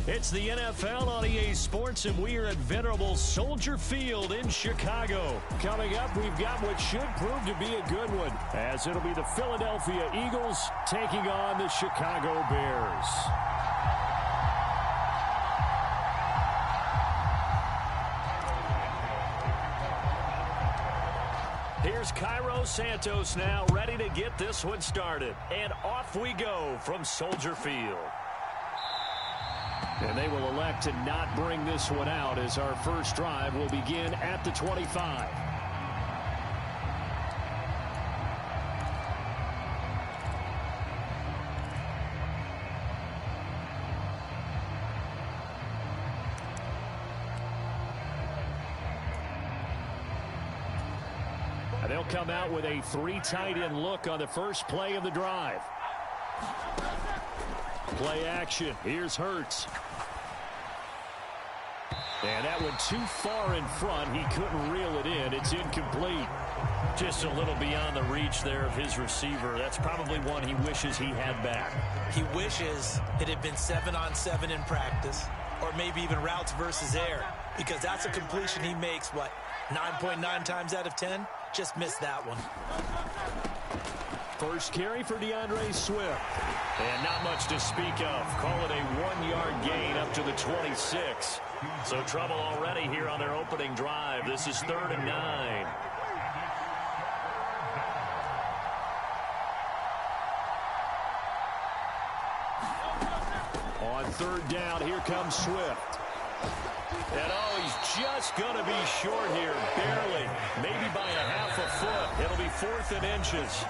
It's the NFL on EA Sports, and we are at venerable Soldier Field in Chicago. Coming up, we've got what should prove to be a good one, as it'll be the Philadelphia Eagles taking on the Chicago Bears. Here's Cairo Santos now, ready to get this one started. And off we go from Soldier Field. And they will elect to not bring this one out, as our first drive will begin at the 25. And they'll come out with a 3 tight end look on the first play of the drive. Play action. Here's Hurts. And that one too far in front. He couldn't reel it in. It's incomplete. Just a little beyond the reach there of his receiver. That's probably one he wishes he had back. He wishes it had been 7-on-7 in practice, or maybe even routes versus air, because that's a completion he makes, 9.9 times out of 10? Just missed that one. First carry for DeAndre Swift. And not much to speak of. Call it a 1-yard gain up to the 26. So trouble already here on their opening drive. This is 3rd and 9. On 3rd down, here comes Swift. And he's just going to be short here, barely, maybe by a half a foot. It'll be 4th and inches.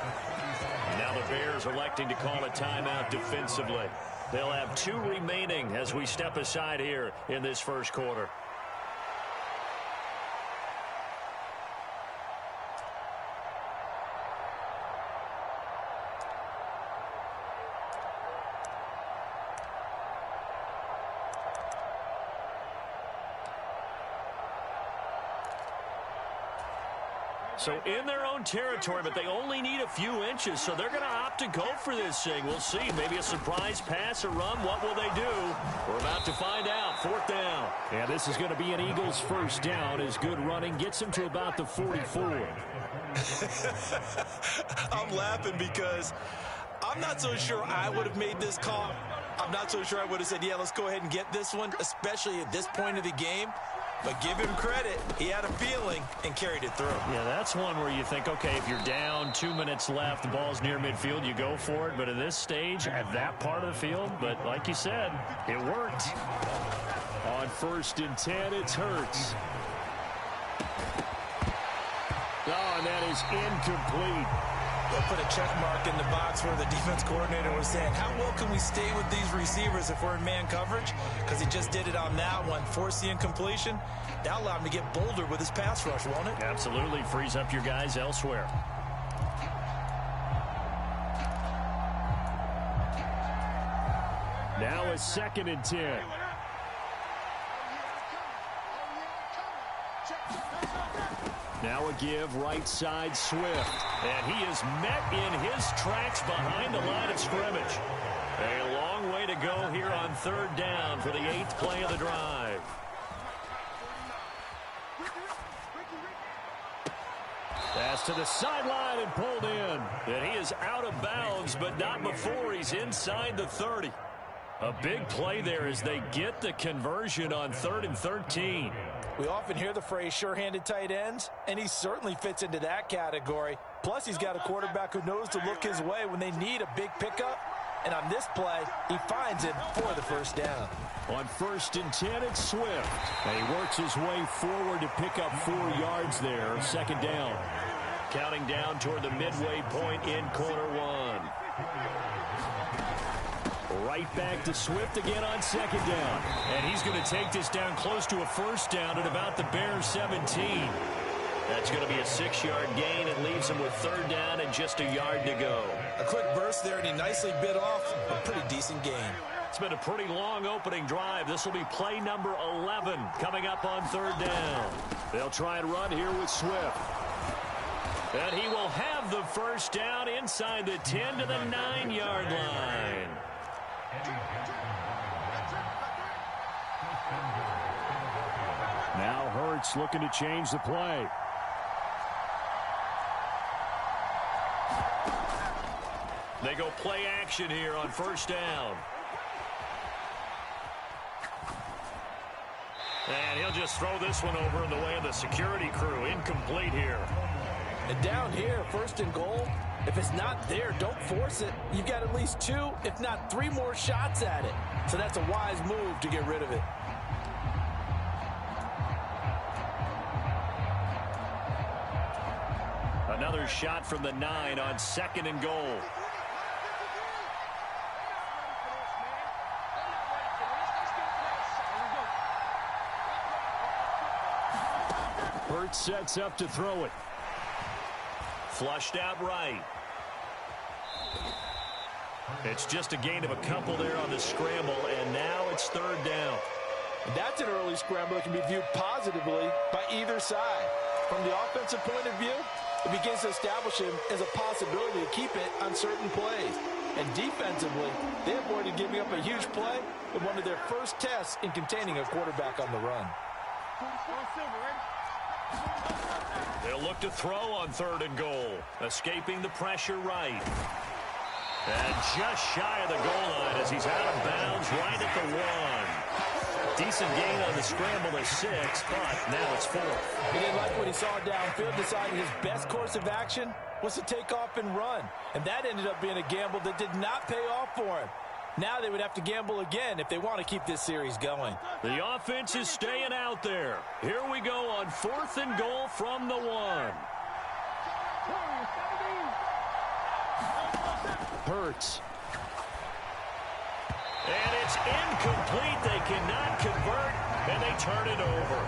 Now the Bears electing to call a timeout defensively. They'll have 2 remaining as we step aside here in this first quarter. So in their own territory, but they only need a few inches, so they're going to opt to go for this thing. We'll see. Maybe a surprise pass or run. What will they do? We're about to find out. 4th down. And this is going to be an Eagles first down, as good running gets them to about the 44. I'm laughing because I'm not so sure I would have made this call. I'm not so sure I would have said, yeah, let's go ahead and get this one, especially at this point of the game. But give him credit. He had a feeling and carried it through. Yeah, that's one where you think, okay, if you're down, 2 minutes left, the ball's near midfield, you go for it. But at this stage, at that part of the field, but like you said, it worked. On 1st and 10, it's Hurts. Oh, and that is incomplete. They'll put a check mark in the box where the defense coordinator was saying, how well can we stay with these receivers if we're in man coverage? Because he just did it on that one, forced the incompletion. That'll allow him to get bolder with his pass rush, won't it? Absolutely. Frees up your guys elsewhere. Now a 2nd and 10. Now a give, right side, Swift. And he is met in his tracks behind the line of scrimmage. A long way to go here on 3rd down for the 8th play of the drive. Pass to the sideline and pulled in. And he is out of bounds, but not before he's inside the 30. A big play there as they get the conversion on 3rd and 13. We often hear the phrase sure-handed tight ends, and he certainly fits into that category. Plus, he's got a quarterback who knows to look his way when they need a big pickup. And on this play, he finds it for the first down. On 1st and 10, it's Swift. And he works his way forward to pick up 4 yards there. 2nd down. Counting down toward the midway point in quarter 1. Right back to Swift again on 2nd down. And he's going to take this down close to a first down at about the Bears 17. That's going to be a 6-yard gain. It leaves him with 3rd down and just a yard to go. A quick burst there, and he nicely bit off a pretty decent gain. It's been a pretty long opening drive. This will be play number 11 coming up on 3rd down. They'll try and run here with Swift. And he will have the first down inside the 10 to the 9-yard line. Now Hurts looking to change the play. They go play action here on first down. And he'll just throw this one over in the way of the security crew. Incomplete here. And down here, first and goal, if it's not there, don't force it. You've got at least 2, if not 3 more shots at it. So that's a wise move to get rid of it. Another shot from the 9 on second and goal. Hurts sets up to throw it. Flushed out right. It's just a gain of a couple there on the scramble, and now it's third down. And that's an early scramble that can be viewed positively by either side. From the offensive point of view, it begins to establish him as a possibility to keep it on certain plays. And defensively, they avoided giving up a huge play in one of their first tests in containing a quarterback on the run. They'll look to throw on third and goal. Escaping the pressure right. And just shy of the goal line as he's out of bounds right at the 1. Decent gain on the scramble to 6, but now it's 4. He didn't like what he saw downfield, decided his best course of action was to take off and run. And that ended up being a gamble that did not pay off for him. Now they would have to gamble again if they want to keep this series going. The offense is staying out there. Here we go on fourth and goal from the 1. Hurts. And it's incomplete. They cannot convert, and they turn it over.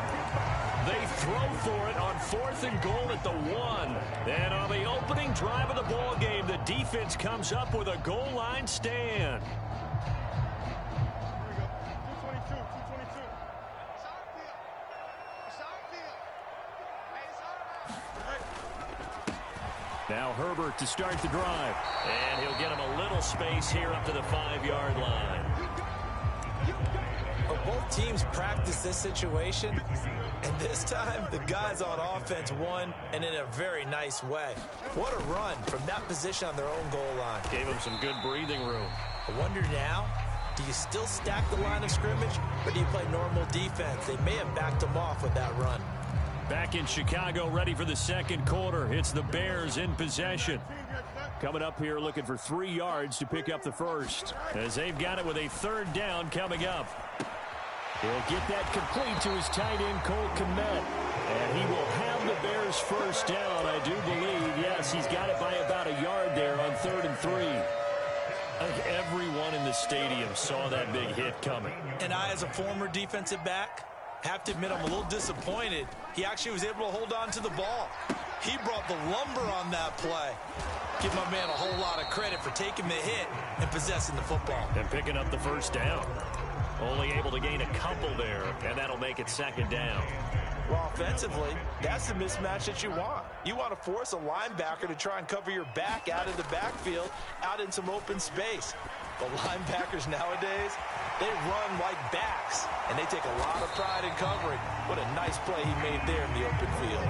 They throw for it on fourth and goal at the 1. And on the opening drive of the ball game, the defense comes up with a goal line stand. Now Herbert to start the drive. And he'll get him a little space here up to the 5-yard line. But both teams practice this situation, and this time the guys on offense won, and in a very nice way. What a run from that position on their own goal line. Gave him some good breathing room. I wonder now, do you still stack the line of scrimmage, or do you play normal defense? They may have backed them off with that run. Back in Chicago, ready for the second quarter. It's the Bears in possession. Coming up here looking for 3 yards to pick up the first, as they've got it with a third down coming up. He'll get that complete to his tight end, Cole Kmet. And he will have the Bears first down, I do believe. Yes, he's got it by about a yard there on 3rd and 3. I think everyone in the stadium saw that big hit coming. And I, as a former defensive back, have to admit I'm a little disappointed. He actually was able to hold on to the ball. He brought the lumber on that play. Give my man a whole lot of credit for taking the hit and possessing the football. And picking up the first down. Only able to gain a couple there, and that'll make it second down. Well, offensively, that's the mismatch that you want. You want to force a linebacker to try and cover your back out of the backfield, out in some open space. But linebackers nowadays, they run like backs, and they take a lot of pride in covering. What a nice play he made there in the open field.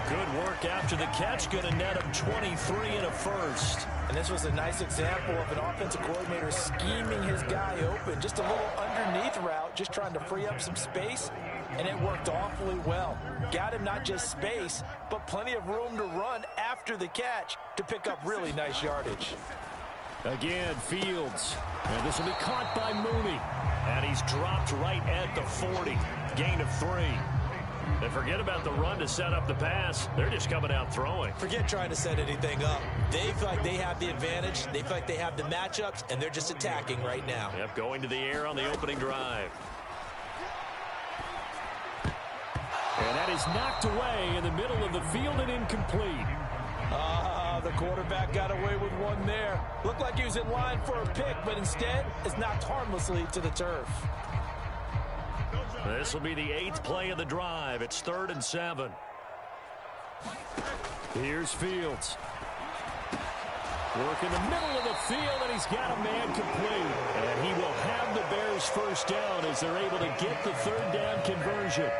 Good work after the catch. Going to net him 23 and a first. And this was a nice example of an offensive coordinator scheming his guy open. Just a little underneath route, just trying to free up some space, and it worked awfully well. Got him not just space, but plenty of room to run after the catch to pick up really nice yardage. Again, Fields. And this will be caught by Mooney. And he's dropped right at the 40. Gain of 3. And forget about the run to set up the pass. They're just coming out throwing. Forget trying to set anything up. They feel like they have the advantage. They feel like they have the matchups, and they're just attacking right now. Yep, going to the air on the opening drive. And that is knocked away in the middle of the field and incomplete. The quarterback got away with one there. Looked like he was in line for a pick, but instead is knocked harmlessly to the turf. This will be the 8th play of the drive. It's 3rd and 7. Here's Fields. Work in the middle of the field, and he's got a man complete. And he will have the Bears first down as they're able to get the 3rd down conversion.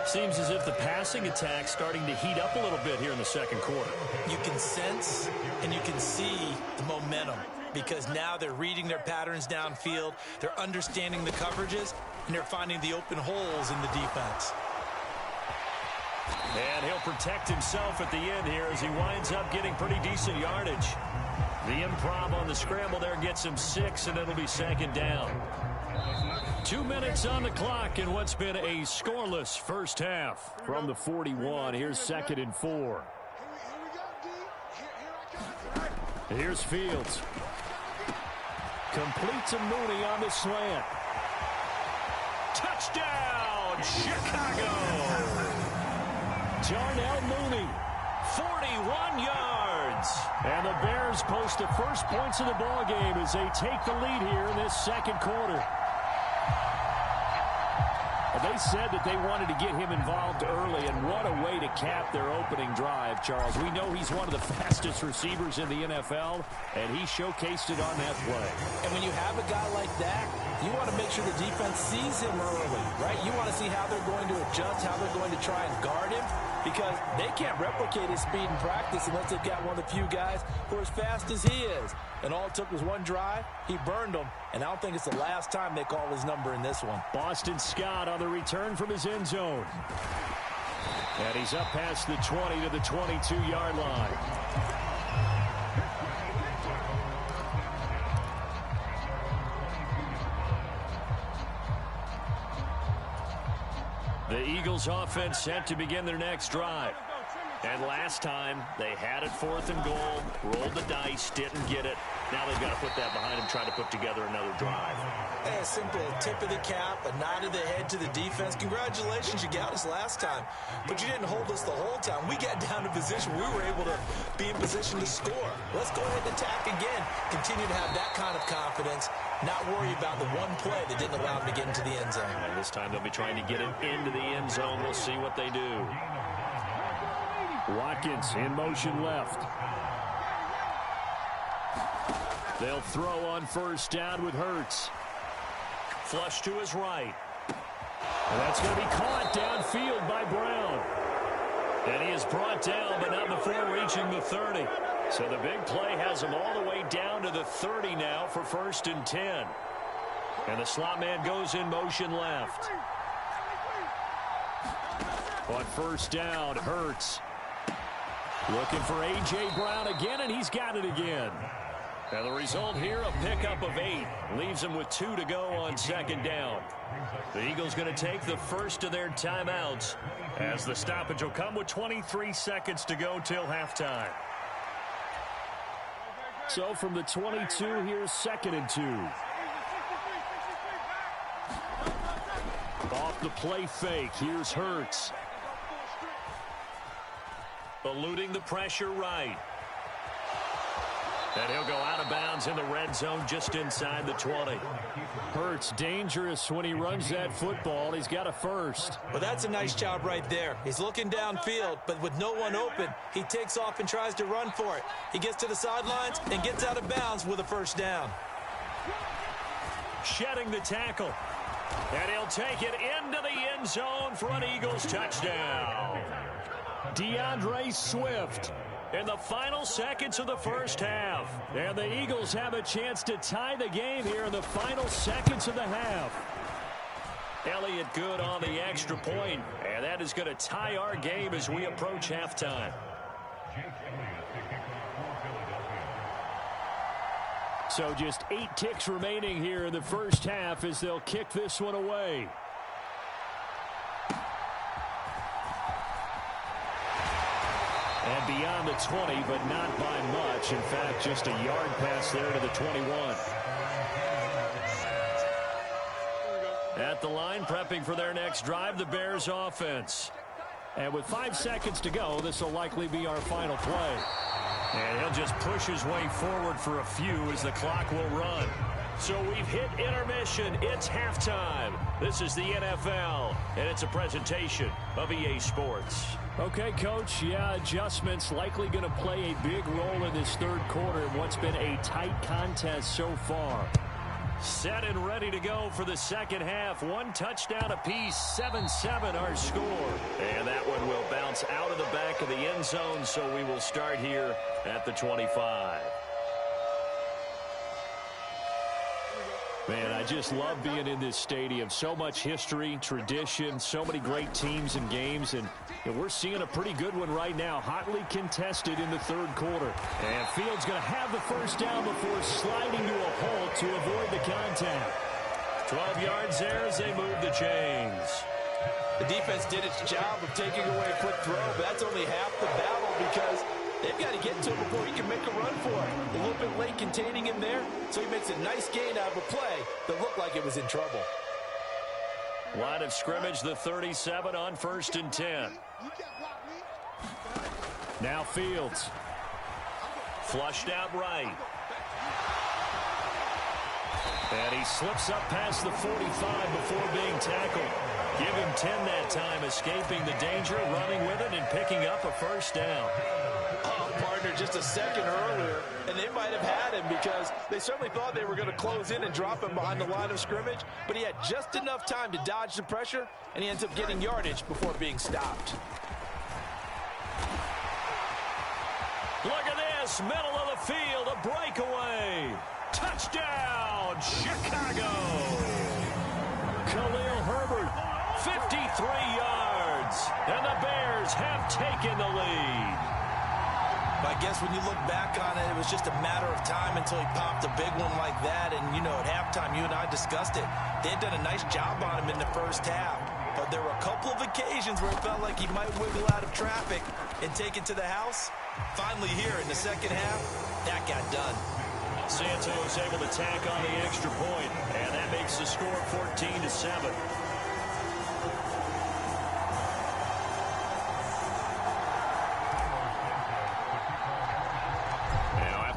Seems as if the passing attack's starting to heat up a little bit here in the second quarter. You can sense and you can see the momentum because now they're reading their patterns downfield, they're understanding the coverages, and they're finding the open holes in the defense. And he'll protect himself at the end here as he winds up getting pretty decent yardage. The improv on the scramble there gets him 6, and it'll be second down. 2 minutes on the clock in what's been a scoreless first half. From the 41, here's 2nd and 4. Here's Fields. Complete to Mooney on the slant. Touchdown, Chicago! Darnell Mooney, 41 yards. And the Bears post the first points of the ball game as they take the lead here in this second quarter. They said that they wanted to get him involved early, and what a way to cap their opening drive, Charles. We know he's one of the fastest receivers in the NFL, and he showcased it on that play. And when you have a guy like that, you want to make sure the defense sees him early, right? You want to see how they're going to adjust, how they're going to try and guard him, because they can't replicate his speed in practice unless they've got one of the few guys who are as fast as he is. And all it took was one drive. He burned them, and I don't think it's the last time they call his number in this one. Boston Scott on the return from his end zone. And he's up past the 20 to the 22-yard line. The Eagles offense set to begin their next drive. And last time, they had it 4th and goal, rolled the dice, didn't get it. Now they've got to put that behind them, try to put together another drive. A simple tip of the cap, a nod of the head to the defense. Congratulations, you got us last time. But you didn't hold us the whole time. We got down to position. We were able to be in position to score. Let's go ahead and attack again. Continue to have that kind of confidence. Not worry about the one play that didn't allow them to get into the end zone. And this time they'll be trying to get it into the end zone. We'll see what they do. Watkins in motion left. They'll throw on first down with Hurts. Flush to his right. And that's going to be caught downfield by Brown. And he is brought down, but not before reaching the 30. So the big play has him all the way down to the 30 now for 1st and 10. And the slot man goes in motion left. On first down, Hurts. Looking for A.J. Brown again, and he's got it again. And the result here, a pickup of 8. Leaves him with 2 to go on second down. The Eagles going to take the first of their timeouts as the stoppage will come with 23 seconds to go till halftime. So from the 22, here's 2nd and 2. Off the play fake, here's Hurts. Eluding the pressure right. And he'll go out of bounds in the red zone just inside the 20. Hurts dangerous when he runs that football. He's got a first. Well, that's a nice job right there. He's looking downfield, but with no one open, he takes off and tries to run for it. He gets to the sidelines and gets out of bounds with a first down. Shedding the tackle. And he'll take it into the end zone for an Eagles touchdown. DeAndre Swift in the final seconds of the first half. And the Eagles have a chance to tie the game here in the final seconds of the half. Elliott good on the extra point, and that is going to tie our game as we approach halftime. So just 8 ticks remaining here in the first half as they'll kick this one away. And beyond the 20, but not by much. In fact, just a yard pass there to the 21. At the line, prepping for their next drive, the Bears offense. And with 5 seconds to go, this will likely be our final play. And he'll just push his way forward for a few as the clock will run. So we've hit intermission. It's halftime. This is the NFL, and it's a presentation of EA Sports. Okay, Coach, yeah, adjustments likely going to play a big role in this third quarter in what's been a tight contest so far. Set and ready to go for the second half. One touchdown apiece, 7-7 our score. And that one will bounce out of the back of the end zone, so we will start here at the 25. Man, I just love being in this stadium. So much history, tradition, so many great teams and games, and we're seeing a pretty good one right now. Hotly contested in the third quarter. And Fields going to have the first down before sliding to a halt to avoid the contact. 12 yards there as they move the chains. The defense did its job of taking away a quick throw, but that's only half the battle because they've got to get to him before he can make a run for it. A little bit late containing him there, so he makes a nice gain out of a play that looked like it was in trouble. Line of scrimmage, the 37 on 1st and 10. Now Fields. Flushed out right. And he slips up past the 45 before being tackled. Give him 10 that time, escaping the danger, running with it, and picking up a first down. Partner just a second earlier, and they might have had him because they certainly thought they were going to close in and drop him behind the line of scrimmage, but he had just enough time to dodge the pressure, and he ends up getting yardage before being stopped. Look at this, middle of the field, a breakaway. Touchdown, Chicago. Khalil Herbert, 53 yards, and the Bears have taken the lead. I guess when you look back on it, it was just a matter of time until he popped a big one like that. And, you know, at halftime, you and I discussed it. They had done a nice job on him in the first half. But there were a couple of occasions where it felt like he might wiggle out of traffic and take it to the house. Finally here in the second half, that got done. Santos able to tack on the extra point, and that makes the score 14-7.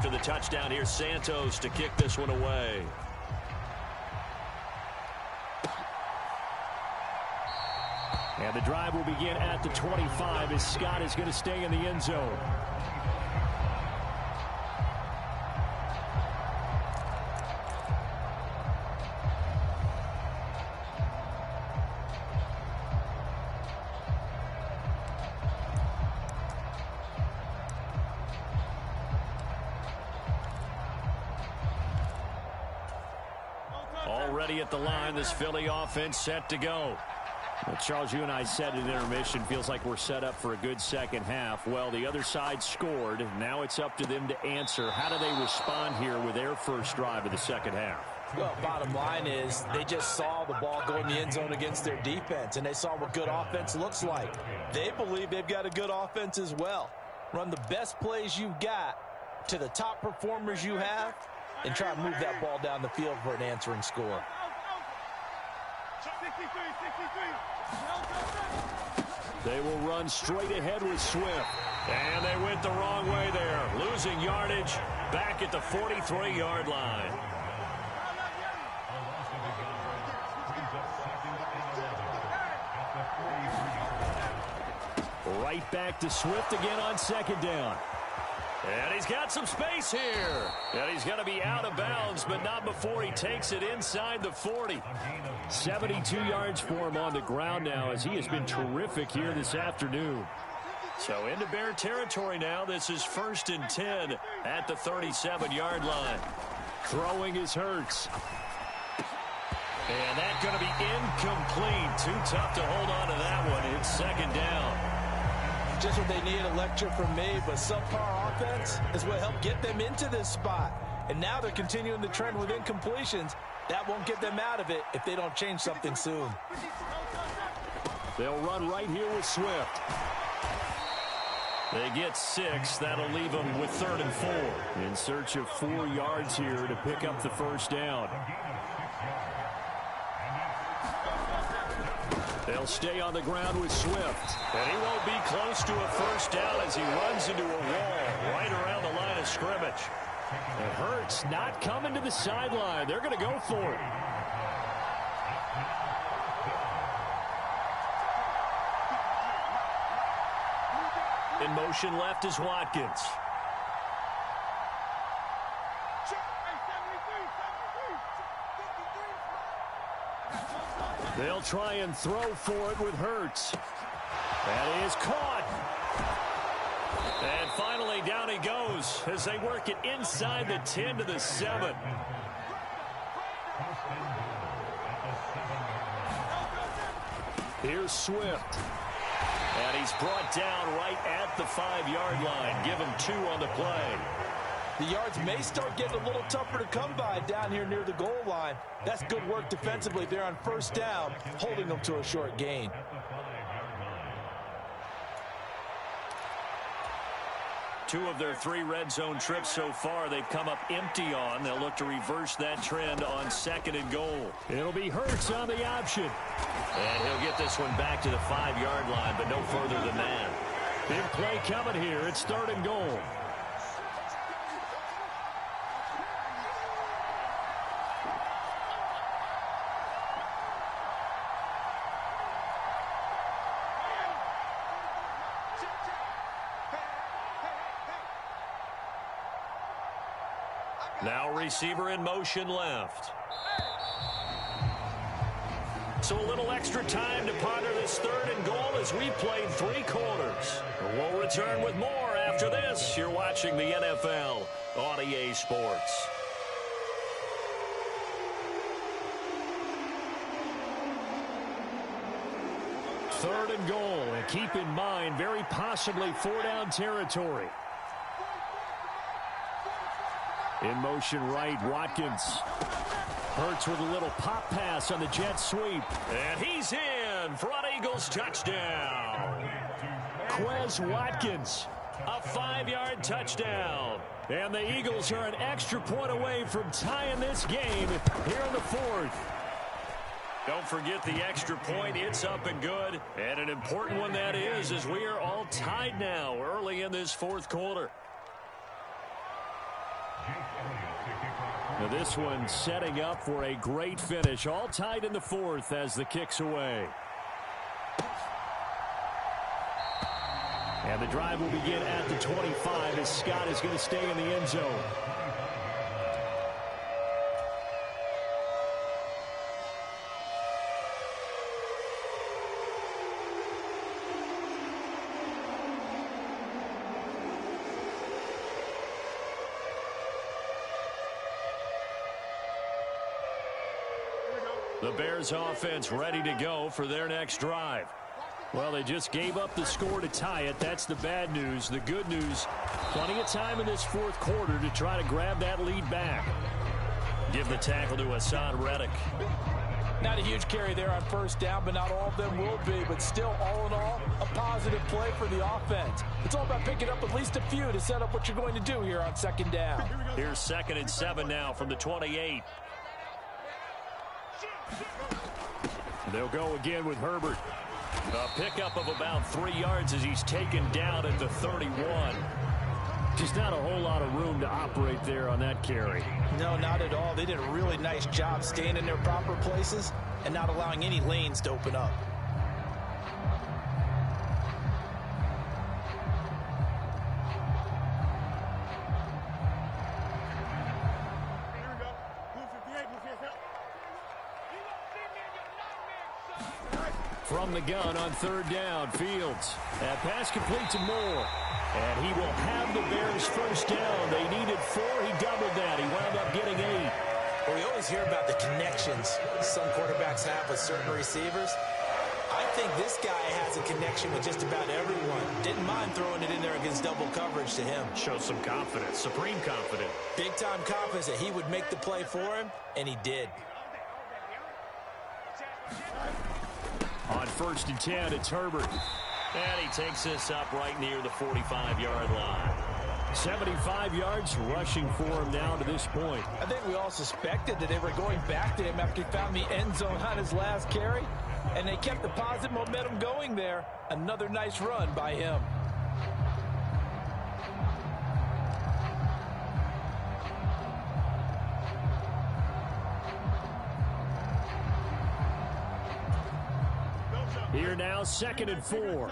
The touchdown here, Santos to kick this one away. And the drive will begin at the 25 as Scott is going to stay in the end zone. Already at the line, this Philly offense set to go. Well, Charles, you and I said at intermission, feels like we're set up for a good second half. Well, the other side scored. Now it's up to them to answer. How do they respond here with their first drive of the second half? Well, bottom line is they just saw the ball go in the end zone against their defense, and they saw what good offense looks like. They believe they've got a good offense as well. Run the best plays you've got to the top performers you have, and try to move that ball down the field for an answering score. They will run straight ahead with Swift. And they went the wrong way there. Losing yardage back at the 43-yard line. Right back to Swift again on second down. And he's got some space here. And he's going to be out of bounds, but not before he takes it inside the 40. 72 yards for him on the ground now as he has been terrific here this afternoon. So into Bear territory now. This is 1st and 10 at the 37-yard line. Throwing is Hurts. And that's going to be incomplete. Too tough to hold on to that one. It's second down. Just what they need, a lecture from me, but subpar offense is what helped get them into this spot. And now they're continuing the trend with incompletions. That won't get them out of it if they don't change something soon. They'll run right here with Swift. They get 6. That'll leave them with 3rd and 4. In search of 4 yards here to pick up the first down. They'll stay on the ground with Swift. And he won't be close to a first down as he runs into a wall right around the line of scrimmage. And Hurts not coming to the sideline. They're going to go for it. In motion left is Watkins. They'll try and throw for it with Hurts. That is caught. And finally, down he goes as they work it inside the 10 to the 7. Here's Swift. And he's brought down right at the 5-yard line. Give him 2 on the play. The yards may start getting a little tougher to come by down here near the goal line. That's good work defensively there on first down, holding them to a short gain. Two of their 3 red zone trips so far, they've come up empty on. They'll look to reverse that trend on 2nd and goal. It'll be Hurts on the option. And he'll get this one back to the 5-yard line, but no further than that. Big play coming here. It's 3rd and goal. Now receiver in motion left. So a little extra time to ponder this 3rd and goal as we played 3 quarters. We'll return with more after this. You're watching the NFL on EA Sports. Third and goal, and keep in mind, very possibly 4-down territory. In motion right, Watkins. Hurts with a little pop pass on the jet sweep. And he's in for an Eagles touchdown. Quez Watkins, a 5-yard touchdown. And the Eagles are an extra point away from tying this game here in the 4th. Don't forget the extra point. It's up and good. And an important one that is, as we are all tied now early in this 4th quarter. Now this one setting up for a great finish. All tied in the 4th as the kick's away. And the drive will begin at the 25 as Scott is going to stay in the end zone. The Bears offense ready to go for their next drive. Well, they just gave up the score to tie it. That's the bad news. The good news, plenty of time in this 4th quarter to try to grab that lead back. Give the tackle to Hassan Reddick. Not a huge carry there on first down, but not all of them will be. But still, all in all, a positive play for the offense. It's all about picking up at least a few to set up what you're going to do here on 2nd down. Here's 2nd and 7 now from the 28. They'll go again with Herbert. A pickup of about 3 yards as he's taken down at the 31. Just not a whole lot of room to operate there on that carry. No, not at all. They did a really nice job staying in their proper places and not allowing any lanes to open up. From the gun on 3rd down, Fields. That pass complete to Moore. And he will have the Bears first down. They needed 4. He doubled that. He wound up getting 8. Well, we always hear about the connections some quarterbacks have with certain receivers. I think this guy has a connection with just about everyone. Didn't mind throwing it in there against double coverage to him. Shows some confidence, supreme confidence. Big-time confidence that he would make the play for him, and he did. On 1st and 10, it's Herbert. And he takes this up right near the 45-yard line. 75 yards rushing for him now to this point. I think we all suspected that they were going back to him after he found the end zone on his last carry. And they kept the positive momentum going there. Another nice run by him. Here now, 2nd and 4.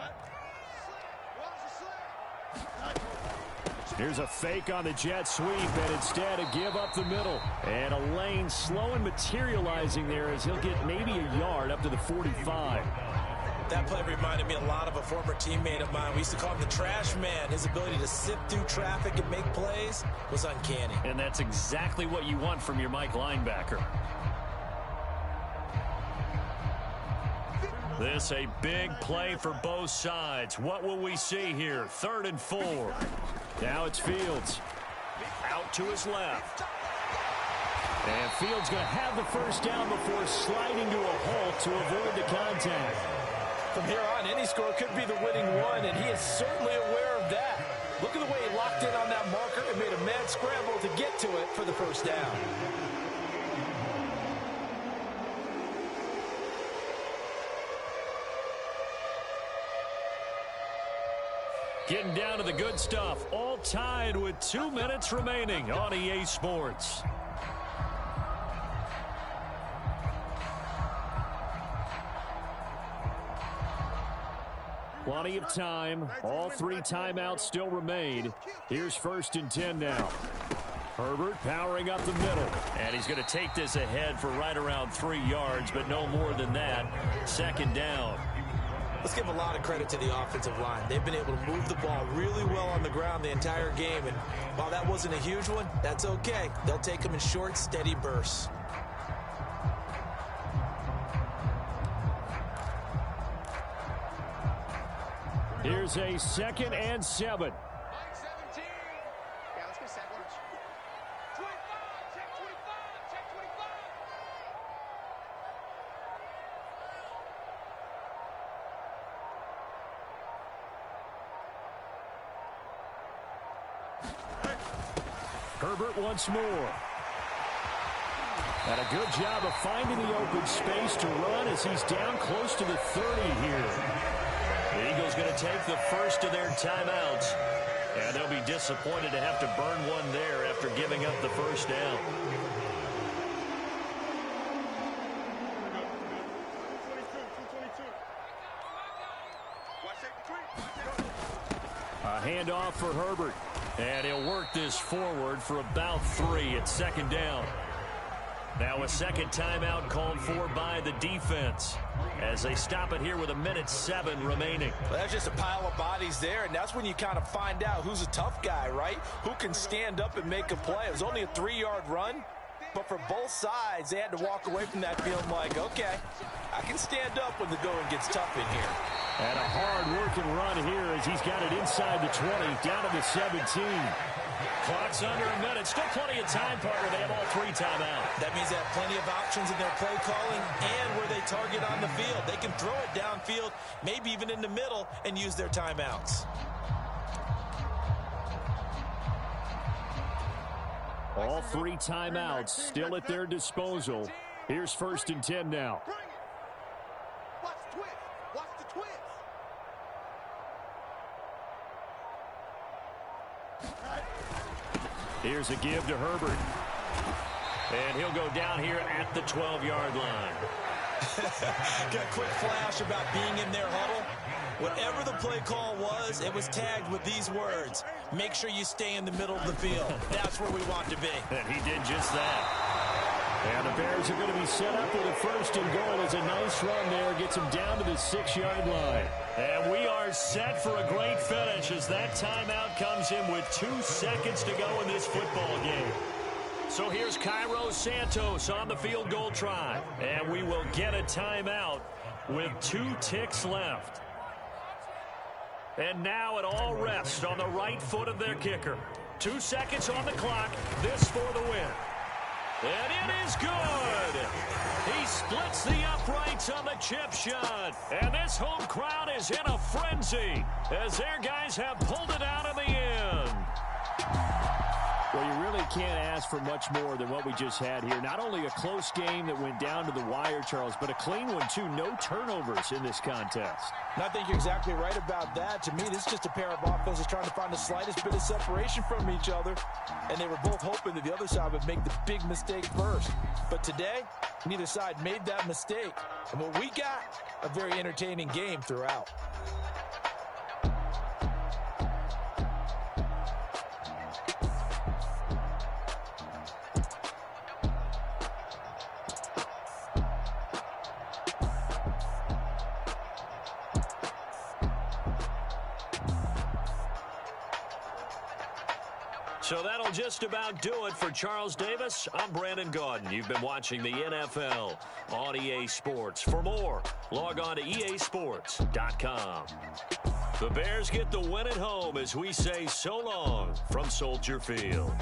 Here's a fake on the jet sweep, and instead a give up the middle. And a lane slow and materializing there as he'll get maybe a yard up to the 45. That play reminded me a lot of a former teammate of mine. We used to call him the trash man. His ability to sift through traffic and make plays was uncanny. And that's exactly what you want from your Mike linebacker. This a big play for both sides. What will we see here? 3rd and 4. Now it's Fields. Out to his left. And Fields going to have the first down before sliding to a halt to avoid the contact. From here on, any score could be the winning one, and he is certainly aware of that. Look at the way he locked in on that marker and made a mad scramble to get to it for the first down. Getting down to the good stuff. All tied with 2 minutes remaining on EA Sports. Plenty of time. All 3 timeouts still remain. Here's 1st and 10 now. Herbert powering up the middle. And he's going to take this ahead for right around 3 yards, but no more than that. 2nd down. Let's give a lot of credit to the offensive line. They've been able to move the ball really well on the ground the entire game. And while that wasn't a huge one, that's okay. They'll take them in short, steady bursts. Here's a 2nd and 7. Herbert once more. And a good job of finding the open space to run as he's down close to the 30 here. The Eagles going to take the first of their timeouts. And they'll be disappointed to have to burn one there after giving up the first down. A handoff for Herbert. And he'll work this forward for about 3 at 2nd down. Now a 2nd timeout called for by the defense as they stop it here with 1:07 remaining. Well, that's just a pile of bodies there, and that's when you kind of find out who's a tough guy, right? Who can stand up and make a play. It was only a 3-yard run, but for both sides, they had to walk away from that feeling like, okay, I can stand up when the going gets tough in here. And a hard-working run here as he's got it inside the 20, down to the 17. Clock's under a minute. Still plenty of time, partner. They have all 3 timeouts. That means they have plenty of options in their play calling and where they target on the field. They can throw it downfield, maybe even in the middle, and use their timeouts. All 3 timeouts still at their disposal. Here's 1st and 10 now. Watch the twist. Watch the twist. Here's a give to Herbert. And he'll go down here at the 12-yard line. Got a quick flash about being in their huddle. Whatever the play call was, it was tagged with these words. Make sure you stay in the middle of the field. That's where we want to be. And he did just that. And the Bears are going to be set up with a 1st and goal. It's a nice run there. Gets them down to the 6-yard line. And we are set for a great finish as that timeout comes in with 2 seconds to go in this football game. So here's Cairo Santos on the field goal try. And we will get a timeout with 2 ticks left. And now it all rests on the right foot of their kicker. 2 seconds on the clock. This for the win. And it is good. He splits the uprights on the chip shot. And this home crowd is in a frenzy as their guys have pulled it out in the end. Well, you really can't ask for much more than what we just had here. Not only a close game that went down to the wire, Charles, but a clean one, too. No turnovers in this contest. And I think you're exactly right about that. To me, this is just a pair of offenses trying to find the slightest bit of separation from each other. And they were both hoping that the other side would make the big mistake first. But today, neither side made that mistake. And what we got, a very entertaining game throughout. So that'll just about do it for Charles Davis. I'm Brandon Gaudin. You've been watching the NFL on EA Sports. For more, log on to easports.com. The Bears get the win at home as we say so long from Soldier Field.